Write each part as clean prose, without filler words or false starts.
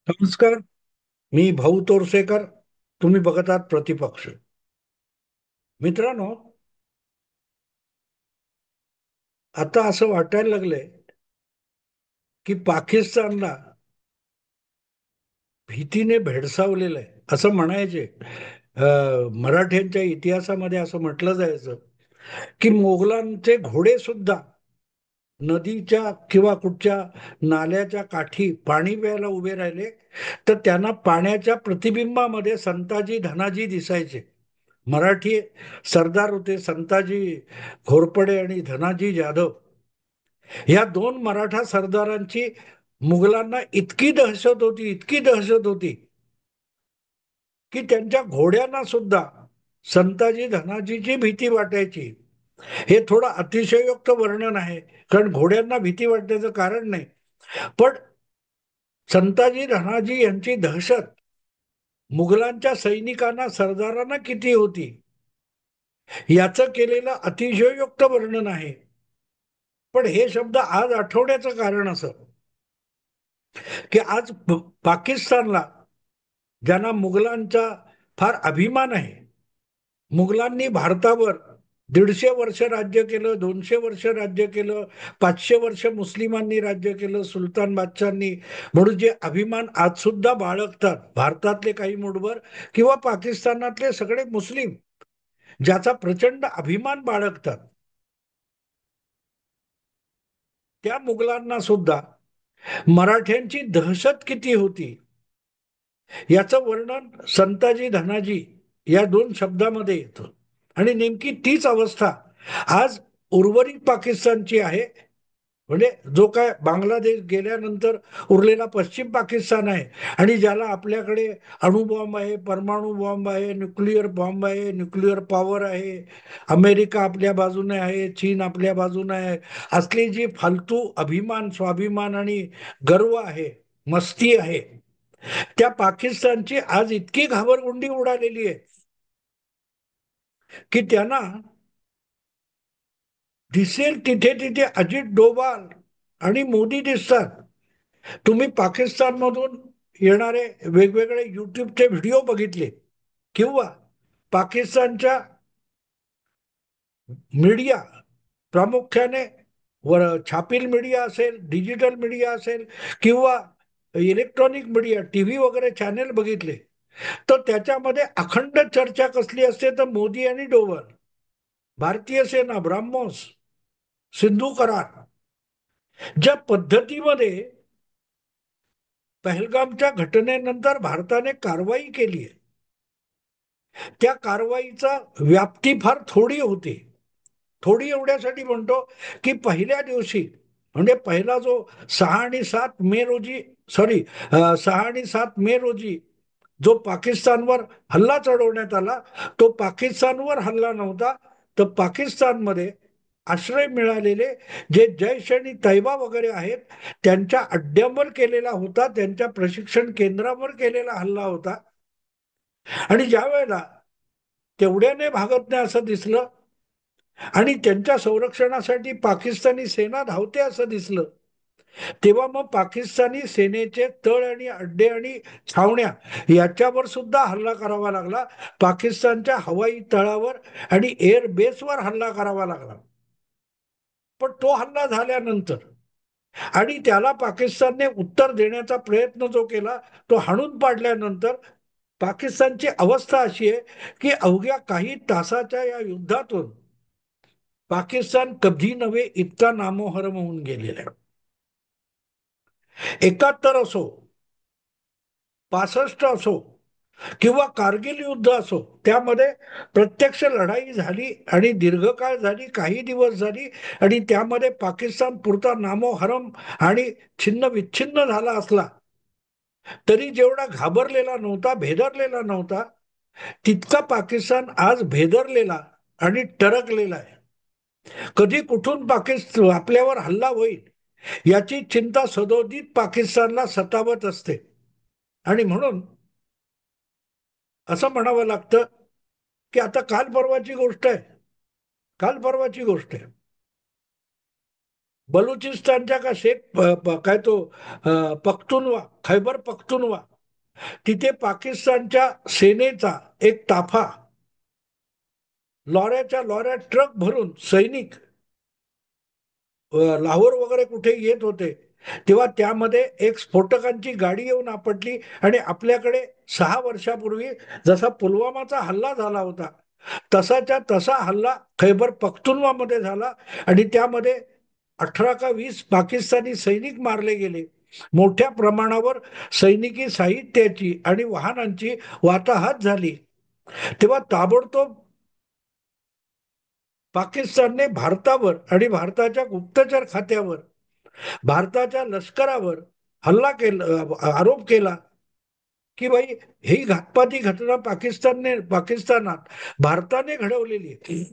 नमस्कार. मी भाऊ तोरसेकर. तुम्ही बघत आहात प्रतिपक्ष. मित्रांनो, आता असं वाटायला लागलंय की पाकिस्तानला भीतीने भेडसावलेलं आहे असं म्हणायचे. मराठ्यांच्या इतिहासामध्ये असं म्हटलं जायचं की मोगलांचे घोडे सुद्धा नदीच्या किंवा कुठच्या नाल्याच्या काठी पाणी प्यायला उभे राहिले तर त्यांना पाण्याच्या प्रतिबिंबामध्ये संताजी धनाजी दिसायचे. मराठी सरदार होते संताजी घोरपडे आणि धनाजी जाधव. या दोन मराठा सरदारांची मुघलांना इतकी दहशत होती, इतकी दहशत होती की त्यांच्या घोड्यांना सुद्धा संताजी धनाजीची भीती वाटायची. हे थोडं अतिशयोक्त वर्णन आहे, कारण घोड्यांना भीती वाटण्याचं कारण नाही. पण संताजी धनाजी यांची दहशत मुघलांच्या सैनिकांना सरदारांना किती होती याचं केलेलं अतिशयोक्त वर्णन आहे. पण हे शब्द आज आठवण्याचं कारण असं की आज पाकिस्तानला, ज्यांना मुघलांचा फार अभिमान आहे, मुघलांनी भारतावर 150 वर्ष राज्य केलं, 200 वर्ष राज्य केलं, 500 वर्ष मुस्लिमांनी राज्य केलं, सुलतान बादशांनी, म्हणून जे अभिमान आज सुद्धा बाळगतात भारतातले काही मूठभर किंवा पाकिस्तानातले सगळे मुस्लिम, ज्याचा प्रचंड अभिमान बाळगतात, त्या मुघलांना सुद्धा मराठ्यांची दहशत किती होती याचं वर्णन संताजी धनाजी या दोन शब्दामध्ये येतं. आणि नेमकी तीच अवस्था आज उर्वरित पाकिस्तानची आहे. म्हणजे जो काय बांगलादेश गेल्यानंतर उरलेला पश्चिम पाकिस्तान आहे, आणि ज्याला आपल्याकडे अणुबॉम्ब आहे, परमाणु बॉम्ब आहे, न्यूक्लिअर बॉम्ब आहे, न्यूक्लिअर पॉवर आहे, अमेरिका आपल्या बाजूने आहे, चीन आपल्या बाजूने आहे, असली जी फालतू अभिमान, स्वाभिमान आणि गर्व आहे, मस्ती आहे, त्या पाकिस्तानची आज इतकी घाबरगुंडी उडालेली आहे की त्यांना दिसेल तिथे तिथे अजित डोभाल आणि मोदी दिसतात. तुम्ही पाकिस्तानमधून येणारे वेगवेगळे युट्यूबचे व्हिडिओ बघितले किंवा पाकिस्तानच्या मीडिया, प्रामुख्याने छापील मीडिया असेल, डिजिटल मीडिया असेल किंवा इलेक्ट्रॉनिक मीडिया, टीव्ही वगैरे चॅनेल बघितले, तर त्याच्यामध्ये अखंड चर्चा कसली असते तर मोदी आणि डोभाल, भारतीय सेना, ब्राह्मोस, सिंधू करार, ज्या पद्धतीमध्ये पहलगामच्या घटनेनंतर भारताने कारवाई केली आहे, त्या कारवाईचा व्याप्ती फार थोडी होती. थोडी एवढ्यासाठी म्हणतो की पहिल्या दिवशी, म्हणजे पहिला जो 6 आणि 7 मे रोजी, सॉरी 6 आणि 7 मे रोजी जो पाकिस्तानवर हल्ला चढवण्यात आला, तो पाकिस्तानवर हल्ला नव्हता, तर पाकिस्तानमध्ये आश्रय मिळालेले जे जैश आणि तैबा वगैरे आहेत त्यांच्या अड्ड्यांवर केलेला होता, त्यांच्या प्रशिक्षण केंद्रावर केलेला हल्ला होता. आणि ज्या वेळेला तेवढ्याने भागत नाही असं दिसलं आणि त्यांच्या संरक्षणासाठी पाकिस्तानी सेना धावते असं दिसलं, तेव्हा मग पाकिस्तानी सेनेचे तळ आणि अड्डे आणि छावण्या याच्यावर सुद्धा हल्ला करावा लागला. पाकिस्तानच्या हवाई तळावर आणि एअर बेसवर हल्ला करावा लागला. पण तो हल्ला झाल्यानंतर आणि त्याला पाकिस्तानने उत्तर देण्याचा प्रयत्न जो केला, तो हाणून पाडल्यानंतर पाकिस्तानची अवस्था अशी आहे की अवघ्या काही तासाच्या या युद्धातून पाकिस्तान कधी नव्हे इतका नामोहरम होऊन गेलेला आहे. 71 असो, 65 असो किंवा कारगिल युद्ध असो, त्यामध्ये प्रत्यक्ष लढाई झाली आणि दीर्घकाळ झाली, काही दिवस झाली, आणि त्यामध्ये पाकिस्तान पुरता नामोहरम आणि छिन्न विच्छिन्न झाला असला तरी जेवढा घाबरलेला नव्हता, भेदरलेला नव्हता, तितका पाकिस्तान आज भेदरलेला आणि टरकलेला आहे. कधी कुठून पाकिस्तान आपल्यावर हल्ला होईल याची चिंता सदोदित पाकिस्तानला सतावत असते. आणि म्हणून असं म्हणावं लागतं की आता काल परवाची गोष्ट आहे, काल परवाची गोष्ट आहे, बलुचिस्तानच्या का काय तो पख्तुनवा, खैबर पख्तुनवा, तिथे पाकिस्तानच्या सेनेचा एक ताफा लॉऱ्याच्या लॉऱ्या ट्रक भरून सैनिक लाहोर वगैरे कुठे येत होते, तेव्हा त्यामध्ये एक स्फोटकांची गाडी येऊन आपटली आणि आपल्याकडे 6 वर्षापूर्वी जसा पुलवामाचा हल्ला झाला होता तसाच्या तसा हल्ला खैबर पख्तुनवामध्ये झाला आणि त्यामध्ये 18 का 20 पाकिस्तानी सैनिक मारले गेले. मोठ्या प्रमाणावर सैनिकी साहित्याची आणि वाहनांची वाताहत झाली. तेव्हा ताबडतोब पाकिस्तानने भारतावर आणि भारताच्या गुप्तचर खात्यावर, भारताच्या लष्करावर हल्ला केला, आरोप केला की भाई ही घातपाती घटना पाकिस्तानात भारताने घडवलेली आहे.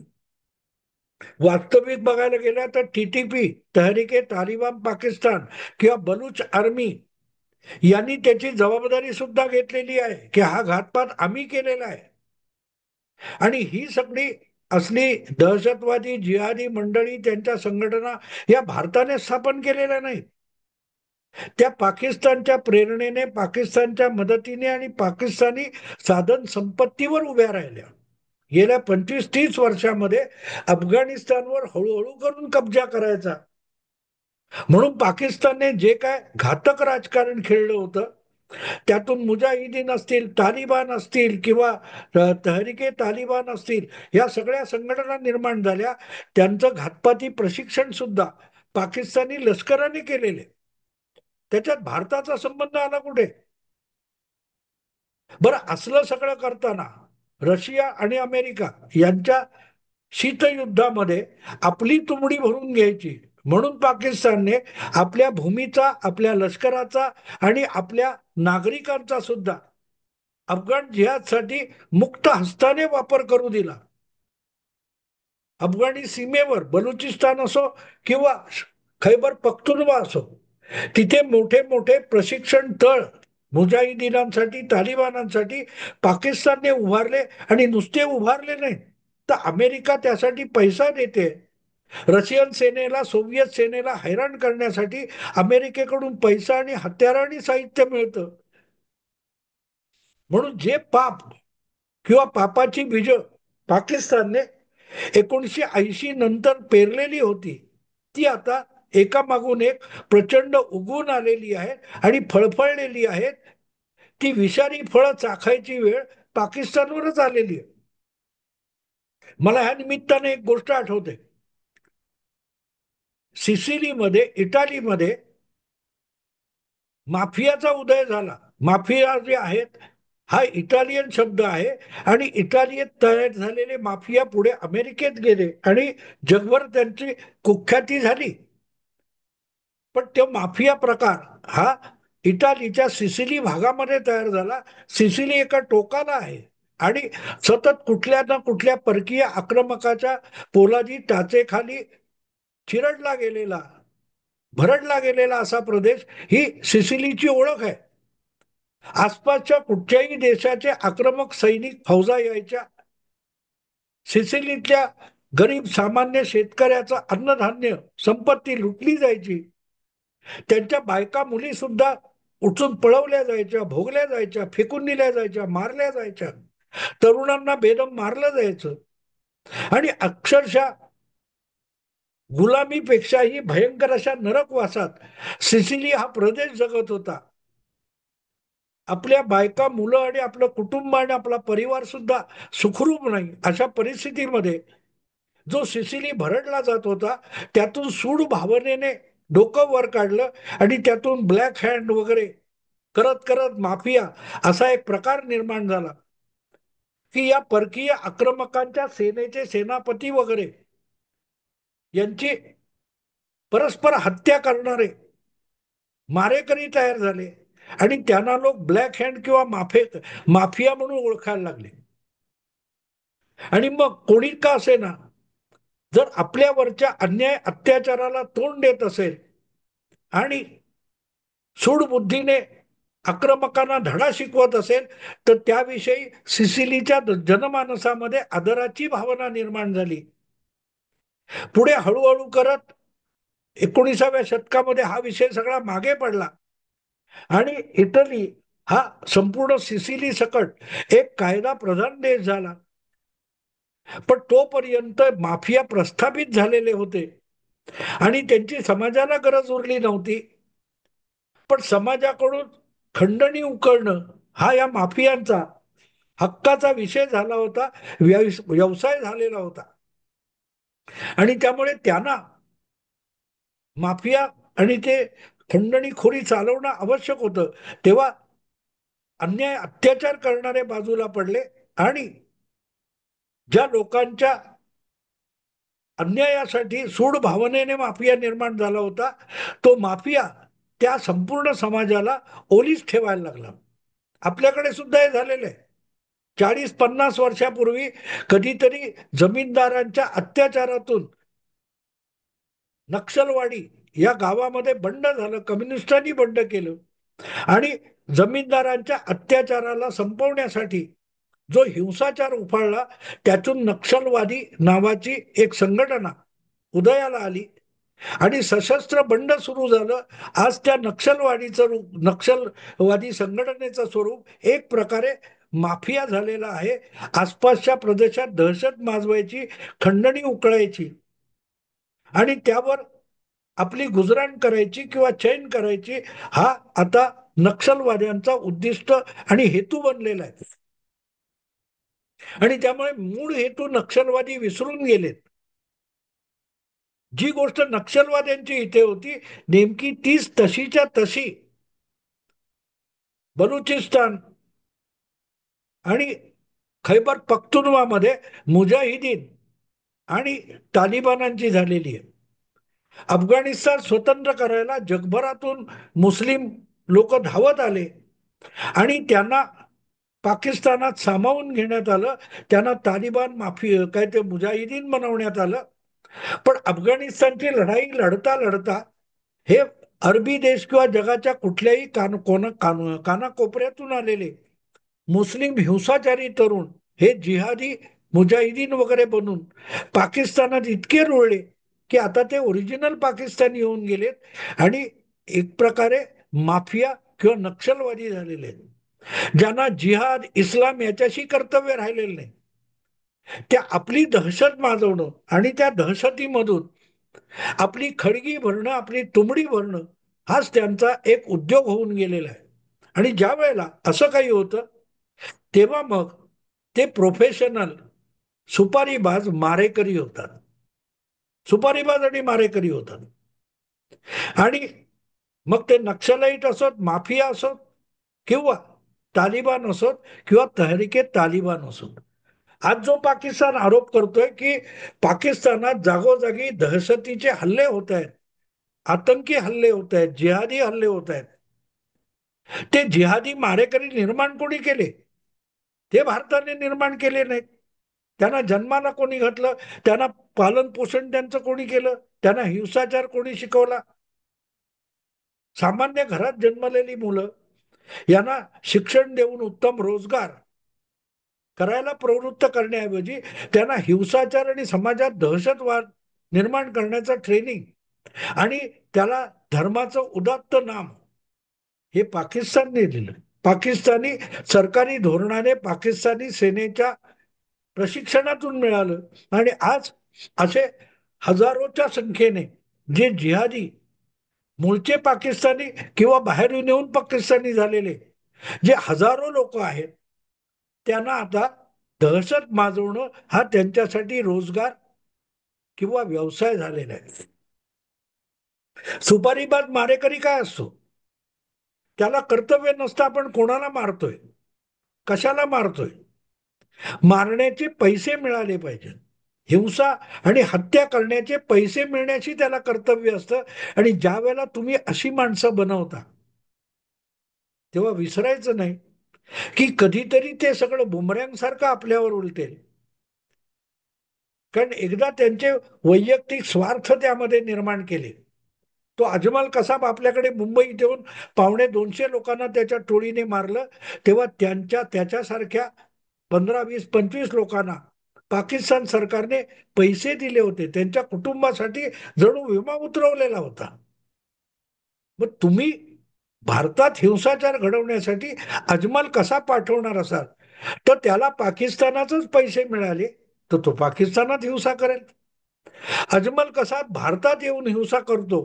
वास्तविक बघायला गेलं तर TTP, तहरीके तालिबान पाकिस्तान किंवा बलूच आर्मी यांनी त्याची जबाबदारी सुद्धा घेतलेली आहे की हा घातपात आम्ही केलेला आहे. आणि ही सगळी असली दहशतवादी जिहादी मंडळी, त्यांच्या संघटना या भारताने स्थापन केलेल्या नाही. त्या पाकिस्तानच्या प्रेरणेने, पाकिस्तानच्या मदतीने आणि पाकिस्तानी साधन संपत्तीवर उभ्या राहिल्या. गेल्या 25-30 वर्षामध्ये अफगाणिस्तानवर हळूहळू करून कब्जा करायचा, म्हणून पाकिस्तानने जे काय घातक राजकारण खेळलं होतं त्यातून मुजाहिदीन असतील, तालिबान असतील किंवा तहरीके तालिबान असतील, या सगळ्या संघटना निर्माण झाल्या. त्यांचं घातपाती प्रशिक्षण सुद्धा पाकिस्तानी लष्कराने केलेले. त्याच्यात भारताचा संबंध आला कुठे? बरं, असलं सगळं करताना रशिया आणि अमेरिका यांच्या शीतयुद्धामध्ये आपली तुंबडी भरून घ्यायची म्हणून पाकिस्तानने आपल्या भूमीचा, आपल्या लष्कराचा आणि आपल्या नागरिकांचा सुद्धा अफगाण जिहादसाठी मुक्त हस्ताने वापर करू दिला. अफगाणी सीमेवर बलुचिस्तान असो किंवा खैबर पख्तुनवा असो, तिथे मोठे मोठे प्रशिक्षण तळ मुजाहिदीनांसाठी, तालिबानांसाठी पाकिस्तानने उभारले. आणि नुसते उभारले नाही तर अमेरिका त्यासाठी पैसा देते. रशियन सेनेला, सोव्हिएत सेनेला हैराण करण्यासाठी अमेरिकेकडून पैसा आणि हत्यार आणि साहित्य मिळतं. म्हणून जे पाप किंवा पापाची बीज पाकिस्तानने 1980 नंतर पेरलेली होती, ती आता एकामागून एक प्रचंड उगवून आलेली आहेत आणि फळफळलेली आहेत. ती विषारी फळं चाखायची वेळ पाकिस्तानवरच आलेली आहे. मला ह्या निमित्ताने एक गोष्ट आठवते. सिसिलीमध्ये, इटालीमध्ये माफियाचा उदय झाला. माफिया जे आहेत हा इटालियन शब्द आहे आणि इटालियत तयार झालेले माफिया पुढे अमेरिकेत गेले आणि जगभर त्यांची कुख्याती झाली. पण तो माफिया प्रकार हा इटालीच्या सिसिली भागामध्ये तयार झाला. सिसिली एका टोकाला आहे आणि सतत कुठल्या ना कुठल्या परकीय आक्रमकाच्या पोलादी टाचेखाली चिरडला गेलेला, भरडला गेलेला असा प्रदेश ही सिसिलीची ओळख आहे. आसपासच्या कुठच्याही देशाचे आक्रमक सैनिक फौजा यायच्या, सिसिलीतल्या गरीब सामान्य शेतकऱ्याचं अन्नधान्य संपत्ती लुटली जायची. त्यांच्या बायका मुली सुद्धा उठून पळवल्या जायच्या, भोगल्या जायच्या, फेकून दिल्या जायच्या, मारल्या जायच्या. तरुणांना बेदम मारलं जायचं आणि अक्षरशः गुलामीपेक्षाही भयंकर अशा नरकवासात सिसिली हा प्रदेश जगत होता. आपल्या बायका, मुलं आणि आपलं कुटुंब आणि आपला परिवार सुद्धा सुखरूप नाही अशा परिस्थितीमध्ये जो सिसिली भरडला जात होता, त्यातून सूड भावनेने डोकं वर काढलं आणि त्यातून ब्लॅक हँड वगैरे करत करत माफिया असा एक प्रकार निर्माण झाला की या परकीय आक्रमकांच्या सेनेचे सेनापती वगैरे यांची परस्पर हत्या करणारे मारेकरी तयार झाले आणि त्यांना लोक ब्लॅक हँड किंवा माफिया म्हणून ओळखायला लागले. आणि मग कोणी का असेना, जर आपल्यावरच्या अन्याय अत्याचाराला तोंड देत असेल आणि सूडबुद्धीने आक्रमकांना धडा शिकवत असेल तर त्याविषयी सिसिलीच्या जनमानसामध्ये आदराची भावना निर्माण झाली. पुढे हळूहळू करत 19व्या शतकामध्ये हा विषय सगळा मागे पडला आणि इटली हा संपूर्ण सिसिली सकट एक कायदा प्रधान देश झाला. पण तोपर्यंत माफिया प्रस्थापित झालेले होते आणि त्यांची समाजाला गरज उरली नव्हती. पण समाजाकडून खंडणी उकळणं हा या माफियांचा हक्काचा विषय झाला होता, व्यवसाय झालेला होता. आणि त्यामुळे त्यांना माफिया आणि ते खंडणीखोरी चालवणं आवश्यक होतं. तेव्हा अन्याय अत्याचार करणारे बाजूला पडले आणि ज्या लोकांच्या अन्यायासाठी सूड भावनेने माफिया निर्माण झाला होता, तो माफिया त्या संपूर्ण समाजाला ओलीस ठेवायला लागला. आपल्याकडे सुद्धा हे झालेलं आहे. 40-50 वर्षापूर्वी कधीतरी जमीनदारांच्या अत्याचारातून नक्षलवाडी या गावामध्ये बंड झालं, कम्युनिस्टांनी बंड केलं आणि जमीनदारांच्या अत्याचाराला संपवण्यासाठी जो हिंसाचार उफाळला, त्यातून नक्षलवादी नावाची एक संघटना उदयाला आली आणि सशस्त्र बंड सुरू झालं. आज त्या नक्षलवादीचं रूप, नक्षलवादी संघटनेचं स्वरूप एक प्रकारे माफिया झालेला आहे. आसपासच्या प्रदेशात दहशत माजवायची, खंडणी उकळायची आणि त्यावर आपली गुजराण करायची किंवा चैन करायची, हा आता नक्षलवाद्यांचा उद्दिष्ट आणि हेतू बनलेला आहे. आणि त्यामुळे मूळ हेतू नक्षलवादी विसरून गेलेत. जी गोष्ट नक्षलवाद्यांची इथे होती, नेमकी तीच तशीच्या तशी बलुचिस्तान आणि खैबर पख्तुनवामध्ये मुजाहिदीन आणि तालिबानांची झालेली आहे. अफगाणिस्तान स्वतंत्र करायला जगभरातून मुस्लिम लोक धावत आले आणि त्यांना पाकिस्तानात सामावून घेण्यात आलं. त्यांना तालिबान माफी काय ते मुजाहिदीन बनवण्यात आलं. पण अफगाणिस्तानची लढाई लढता लढता हे अरबी देश किंवा जगाच्या कुठल्याही कानाकोपऱ्यातून आलेले मुस्लिम हिंसाचारी तरुण हे जिहादी मुजाहिदीन वगैरे बनून पाकिस्तानात इतके रुळले की आता ते ओरिजिनल पाकिस्तानी येऊन गेलेत आणि एक प्रकारे माफिया किंवा नक्षलवादी झालेले आहेत, ज्यांना जिहाद इस्लाम याच्याशी कर्तव्य राहिलेलं नाही. त्या आपली दहशत माजवणं आणि त्या दहशतीमधून आपली खडगी भरणं, आपली तुंबडी भरणं हाच त्यांचा एक उद्योग होऊन गेलेला आहे. आणि ज्या वेळेला असं काही होतं तेव्हा मग ते प्रोफेशनल सुपारीबाज मारेकरी होतात. सुपारीबाज आणि मारेकरी होतात. आणि मग ते नक्षलाईट असोत, माफिया असोत किंवा तालिबान असोत किंवा तहरीके तालिबान असोत. आज जो पाकिस्तान आरोप करतोय की पाकिस्तानात जागोजागी दहशतीचे हल्ले होत आहेत, आतंकी हल्ले होत आहेत, जिहादी हल्ले होत आहेत, ते जिहादी मारेकरी निर्माण कोणी केले? ते भारताने निर्माण केले नाहीत. त्यांना जन्माला कोणी घातलं? त्यांना पालन पोषण त्यांचं कोणी केलं? त्यांना हिंसाचार कोणी शिकवला? सामान्य घरात जन्मलेली मुलं यांना शिक्षण देऊन उत्तम रोजगार करायला प्रवृत्त करण्याऐवजी त्यांना हिंसाचार आणि समाजात दहशतवाद निर्माण करण्याचं ट्रेनिंग आणि त्याला धर्माचं उदात्त नाम हे पाकिस्तानने दिलं. पाकिस्तानी सरकारी धोरणाने पाकिस्तानी सेनेच्या प्रशिक्षणातून मिळालं आणि आज असे हजारोच्या संख्येने जे जिहादी मूळचे पाकिस्तानी किंवा बाहेरून येऊन पाकिस्तानी झालेले जे हजारो लोक आहेत, त्यांना आता दहशत माजवणं हा त्यांच्यासाठी रोजगार किंवा व्यवसाय झालेला आहे. सुपारीबाज मारेकरी काय असतो? त्याला कर्तव्य नसतं आपण कोणाला मारतोय, कशाला मारतोय. मारण्याचे पैसे मिळाले पाहिजे. हिंसा आणि हत्या करण्याचे पैसे मिळण्याची त्याला कर्तव्य असतं. आणि ज्या वेळेला तुम्ही अशी माणसं बनवता तेव्हा विसरायचं नाही की कधीतरी ते सगळं बुमरँग सारखं आपल्यावर उलटेल. कारण एकदा त्यांचे वैयक्तिक स्वार्थ त्यामध्ये निर्माण केले. तो अजमल कसाब आपल्याकडे मुंबईत येऊन 250 लोकांना त्याच्या टोळीने मारलं, तेव्हा त्याच्यासारख्या 15, 20, 25 लोकांना पाकिस्तान सरकारने पैसे दिले होते, त्यांच्या कुटुंबासाठी जणू विमा उतरवलेला होता. मग तुम्ही भारतात हिंसाचार घडवण्यासाठी अजमल कसा पाठवणार असाल, तर त्याला पाकिस्तानातच पैसे मिळाले तर तो पाकिस्तानात हिंसा करेल. अजमल कसा भारतात येऊन हिंसा करतो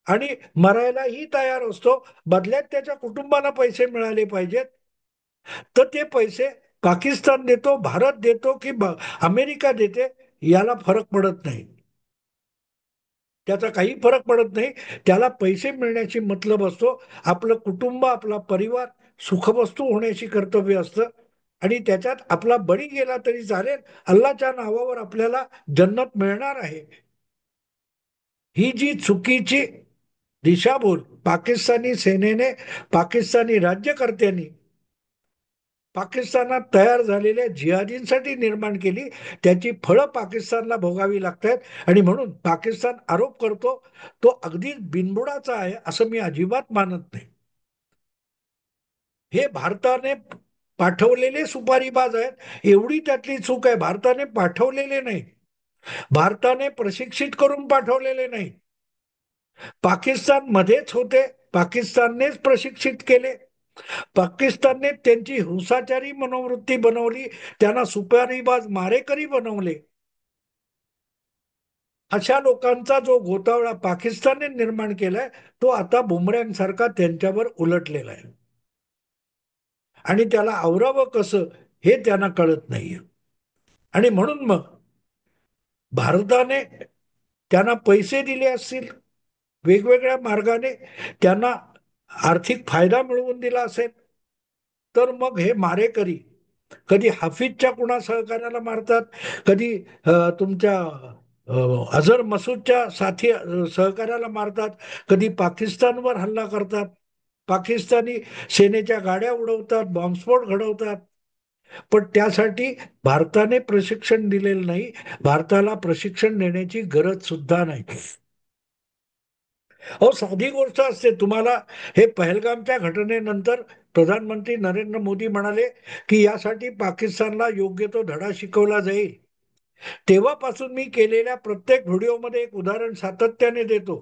आणि मरायलाही तयार असतो, बदल्यात त्याच्या कुटुंबाला पैसे मिळाले पाहिजेत, तर ते पैसे पाकिस्तान देतो, भारत देतो की अमेरिका देते, याला फरक पडत नाही. त्याचा काही फरक पडत नाही. त्याला पैसे मिळण्याची मतलब असतो. आपलं कुटुंब, आपला परिवार सुखवस्तू होण्याची कर्तव्य असतं आणि त्याच्यात आपला बळी गेला तरी चालेल. अल्लाच्या नावावर आपल्याला जन्नत मिळणार आहे. ही जी चुकीची दिशाभूल पाकिस्तानी सेनेने, पाकिस्तानी राज्यकर्त्यांनी पाकिस्तानात तयार झालेल्या जिहादींसाठी निर्माण केली, त्याची फळं पाकिस्तानला भोगावी लागतात आणि म्हणून पाकिस्तान आरोप करतो तो अगदीच बिनबुडाचा आहे असं मी अजिबात मानत नाही. हे भारताने पाठवलेले सुपारीबाज आहेत, एवढी त्यातली चूक आहे. भारताने पाठवलेले नाही, भारताने प्रशिक्षित करून पाठवलेले नाही. पाकिस्तान मध्येच होते, पाकिस्ताननेच प्रशिक्षित केले, पाकिस्तानने त्यांची हिंसाचारी मनोवृत्ती बनवली, त्यांना सुपारीबाज मारेकरी बनवले. अशा लोकांचा जो घोटाळा पाकिस्तानने निर्माण केलाय, तो आता बुमरँग सारखा त्यांच्यावर उलटलेला आहे आणि त्याला आवरावं कसं हे त्यांना कळत नाहीये. आणि म्हणून मग भारताने त्यांना पैसे दिले असतील, वेगवेगळ्या मार्गाने त्यांना आर्थिक फायदा मिळवून दिला असेल, तर मग हे मारेकरी कधी हाफिजच्या कुणा सहकार्याला मारतात, कधी तुमच्या अझर मसूदच्या साथी सहकार्याला मारतात, कधी पाकिस्तानवर हल्ला करतात, पाकिस्तानी सेनेच्या गाड्या उडवतात, बॉम्बस्फोट घडवतात. पण त्यासाठी भारताने प्रशिक्षण दिलेलं नाही, भारताला प्रशिक्षण देण्याची गरज सुद्धा नाही. अहो, साधी गोष्ट असते. तुम्हाला हे पहलगामच्या घटनेनंतर प्रधानमंत्री नरेंद्र मोदी म्हणाले की यासाठी पाकिस्तानला योग्य तो धडा शिकवला जाईल. तेव्हापासून मी केलेल्या प्रत्येक व्हिडिओमध्ये एक उदाहरण सातत्याने देतो.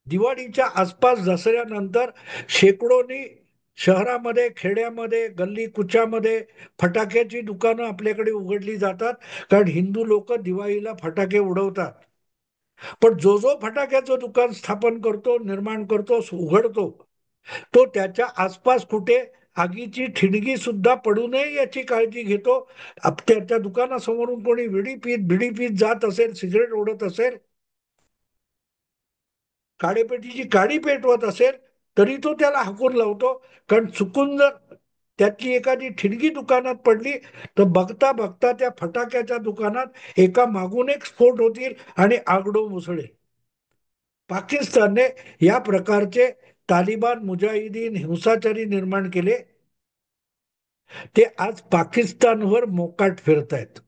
दिवाळीच्या आसपास दसऱ्यानंतर शेकडोनी शहरामध्ये, खेड्यामध्ये, गल्ली कुच्यामध्ये फटाक्याची दुकानं आपल्याकडे उघडली जातात, कारण हिंदू लोक दिवाळीला फटाके उडवतात. पण जो जो फटाक्याचं दुकान स्थापन करतो, निर्माण करतो, उघडतो, तो त्याच्या आसपास कुठे आगीची ठिणगी सुद्धा पडू नये याची काळजी घेतो. त्याच्या दुकानासमोरून कोणी बिडी पीत जात असेल, सिगरेट ओढत असेल, काडेपेटीची काडी पेटवत असेल, तरी तो त्याला हाकून लावतो. कारण चुकून जर त्यातली एखादी ठिणगी दुकानात पडली तर बघता बघता त्या फटाक्याच्या दुकानात एका मागून एक स्फोट होतील आणि आगडो मुसळेल. पाकिस्तानने या प्रकारचे तालिबान, मुजाहिदीन, हिंसाचारी निर्माण केले. ते आज पाकिस्तानवर मोकाट फिरतायत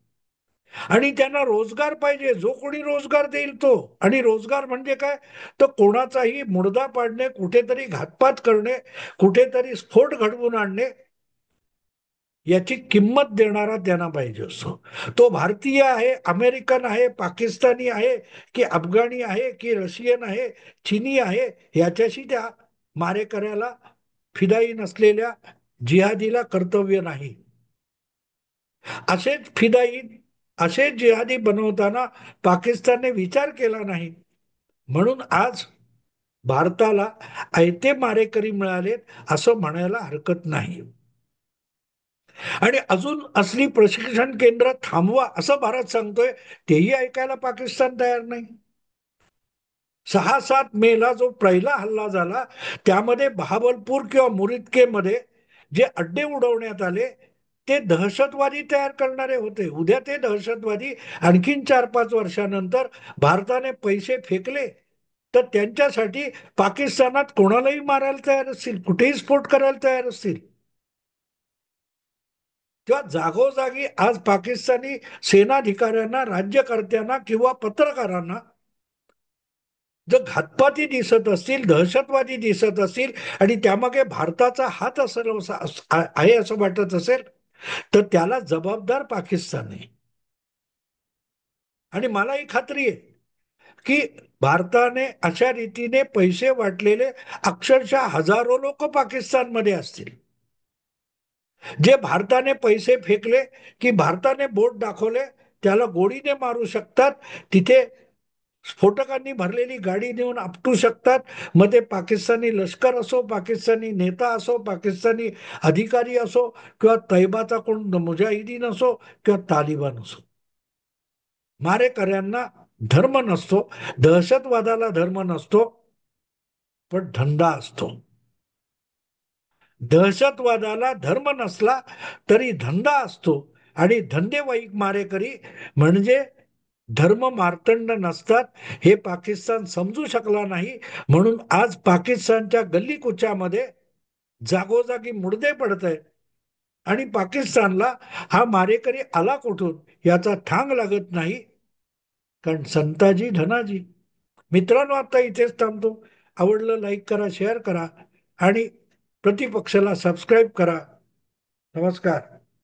आणि त्यांना रोजगार पाहिजे. जो कोणी रोजगार देईल तो. आणि रोजगार म्हणजे काय, तर कोणाचाही मुडदा पाडणे, कुठेतरी घातपात करणे, कुठेतरी स्फोट घडवून आणणे, याची किंमत देणारा त्यांना पाहिजे असतो. तो भारतीय आहे, अमेरिकन आहे, पाकिस्तानी आहे की अफगाणी आहे की रशियन आहे, चीनी आहे, याच्याशी त्या मारेकऱ्याला, फिदाई नसलेल्या जिहादीला कर्तव्य नाही. असेच फिदाई, असेच जिहादी बनवताना पाकिस्तानने विचार केला नाही, म्हणून आज भारताला आयते मारेकरी मिळालेत असं म्हणायला हरकत नाही. आणि अजून असली प्रशिक्षण केंद्र थांबवा असं भारत सांगतोय, तेही ऐकायला पाकिस्तान तयार नाही. 6-7 मेला जो पहिला हल्ला झाला, त्यामध्ये बहावलपूर किंवा मुरिदकेमध्ये जे अड्डे उडवण्यात आले, ते दहशतवादी तयार करणारे होते. उद्या ते दहशतवादी आणखीन 4-5 वर्षानंतर भारताने पैसे फेकले तर त्यांच्यासाठी पाकिस्तानात कोणालाही मारायला तयार असतील, कुठेही स्फोट करायला तयार असतील. तेव्हा जागोजागी आज पाकिस्तानी सेनाधिकाऱ्यांना, राज्यकर्त्यांना किंवा पत्रकारांना जर घातपाती दिसत असतील, दहशतवादी दिसत असतील आणि त्यामागे भारताचा हात असेल आहे असं वाटत असेल, तर त्याला जबाबदार पाकिस्तान आहे. आणि मला ही खात्री आहे की भारताने अशा रीतीने पैसे वाटलेले अक्षरशः हजारो लोक पाकिस्तानमध्ये असतील. जे भारताने पैसे फेकले की भारताने बोट दाखवले त्याला गोळीने मारू शकतात, तिथे स्फोटकांनी भरलेली गाडी नेऊन आपटू शकतात. मग ते पाकिस्तानी लष्कर असो, पाकिस्तानी नेता असो, पाकिस्तानी अधिकारी असो, किंवा तैबाचा कोण मुजाहिदीन असो किंवा तालिबान असो. मारेकऱ्यांना धर्म नसतो, दहशतवादाला धर्म नसतो, पण धंदा असतो. दहशतवादाला धर्म नसला तरी धंदा असतो. आणि धंदेवाईक मारेकरी म्हणजे धर्म मार्तंड नसतात, हे पाकिस्तान समजू शकला नाही. म्हणून आज पाकिस्तानच्या गल्लीकुच्यामध्ये जागोजागी मुडदे पडत आहेत. आणि पाकिस्तानला हा मारेकरी आला कुठून याचा ठांग लागत नाही. कारण संताजी धनाजी. मित्रांनो, आता इथेच थांबतो. आवडलं लाईक करा, शेअर करा आणि प्रतिपक्षाला सबस्क्राईब करा. नमस्कार.